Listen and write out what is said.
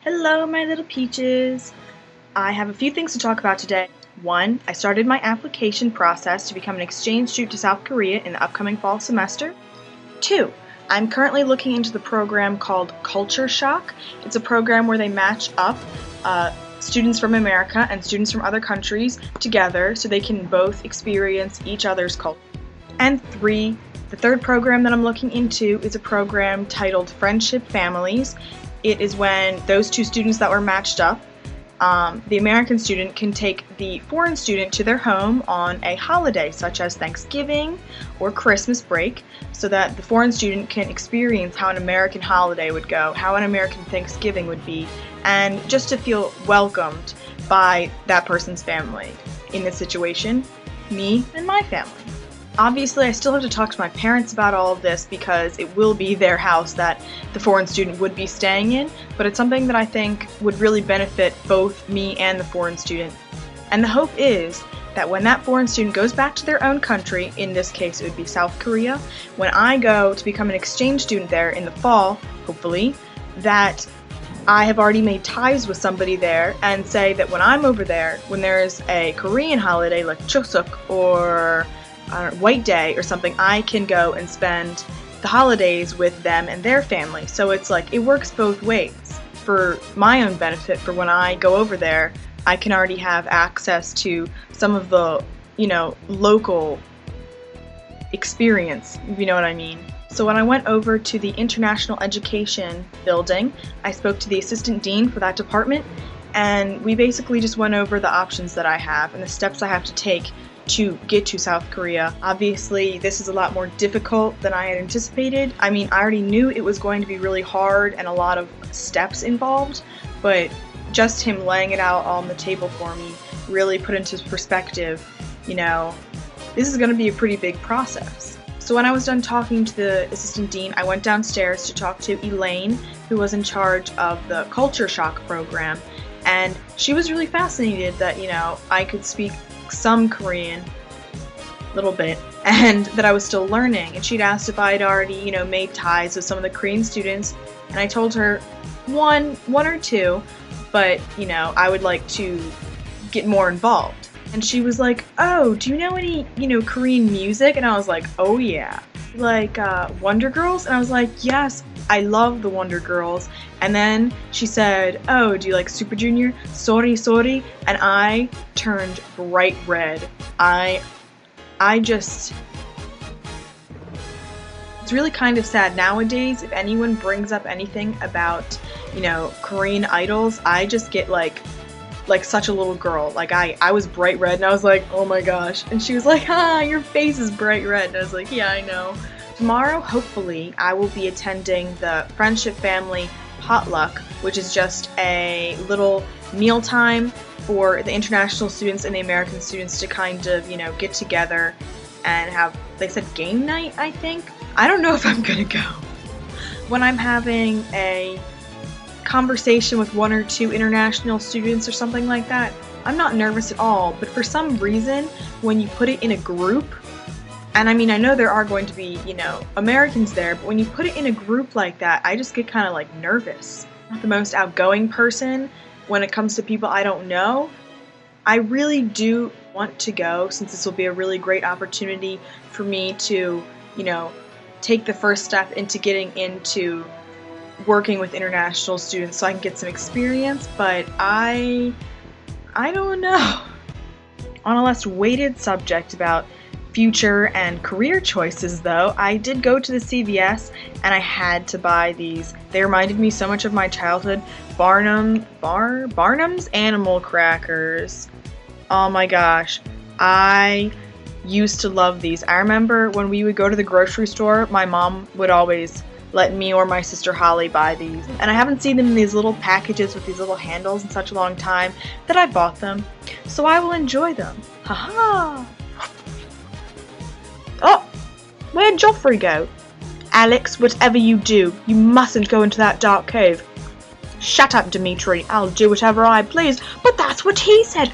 Hello, my little peaches. I have a few things to talk about today. One, I started my application process to become an exchange student to South Korea in the upcoming fall semester. Two, I'm currently looking into the program called Culture Shock. It's a program where they match up students from America and students from other countries together so they can both experience each other's culture. And three, the third program that I'm looking into is a program titled Friendship Families. It is when those two students that were matched up, the American student can take the foreign student to their home on a holiday such as Thanksgiving or Christmas break so that the foreign student can experience how an American holiday would go, how an American Thanksgiving would be, and just to feel welcomed by that person's family. In this situation, me and my family. Obviously, I still have to talk to my parents about all of this because it will be their house that the foreign student would be staying in, but it's something that I think would really benefit both me and the foreign student. And the hope is that when that foreign student goes back to their own country, in this case it would be South Korea, when I go to become an exchange student there in the fall, hopefully, that I have already made ties with somebody there and say that when I'm over there, when there's a Korean holiday like Chuseok or White Day or something, I can go and spend the holidays with them and their family. So it's like, it works both ways. For my own benefit, for when I go over there, I can already have access to some of the, local experience, if you know what I mean. So when I went over to the International Education building, I spoke to the assistant dean for that department, and we basically just went over the options that I have and the steps I have to take to get to South Korea. Obviously, this is a lot more difficult than I had anticipated. I mean, I already knew it was going to be really hard and a lot of steps involved, but just him laying it out on the table for me really put into perspective, this is going to be a pretty big process. So when I was done talking to the assistant dean, I went downstairs to talk to Elaine, who was in charge of the Culture Shock program, and she was really fascinated that, I could speak some Korean, little bit, and that I was still learning. And she'd asked if I'd already, made ties with some of the Korean students, and I told her one or two, but, I would like to get more involved. And she was like, oh, do you know any, Korean music? And I was like, oh yeah. Like, Wonder Girls? And I was like, yes, I love the Wonder Girls. And then she said, oh, do you like Super Junior? Sorry. And I turned bright red. It's really kind of sad nowadays. If anyone brings up anything about, Korean idols, I just get like such a little girl. Like I was bright red and I was like, oh my gosh. And she was like, your face is bright red. And I was like, yeah, I know. Tomorrow, hopefully, I will be attending the Friendship Family Potluck, which is just a little mealtime for the international students and the American students to kind of, get together and have, they said game night, I think? I don't know if I'm gonna go. When I'm having a conversation with one or two international students or something like that, I'm not nervous at all, but for some reason, when you put it in a group, and I mean, I know there are going to be, Americans there, but when you put it in a group like that, I just get kind of nervous. I'm not the most outgoing person when it comes to people I don't know. I really do want to go, since this will be a really great opportunity for me to, take the first step into getting into working with international students so I can get some experience, but I don't know. On a less weighted subject about future and career choices, though, I did go to the CVS and I had to buy these. They reminded me so much of my childhood. Barnum's Animal Crackers. Oh my gosh. I used to love these. I remember when we would go to the grocery store, my mom would always let me or my sister Holly buy these. And I haven't seen them in these little packages with these little handles in such a long time that I bought them. So I will enjoy them. Haha! Oh! Where'd Joffrey go? Alex, whatever you do, you mustn't go into that dark cave. Shut up, Dimitri. I'll do whatever I please. But that's what he said.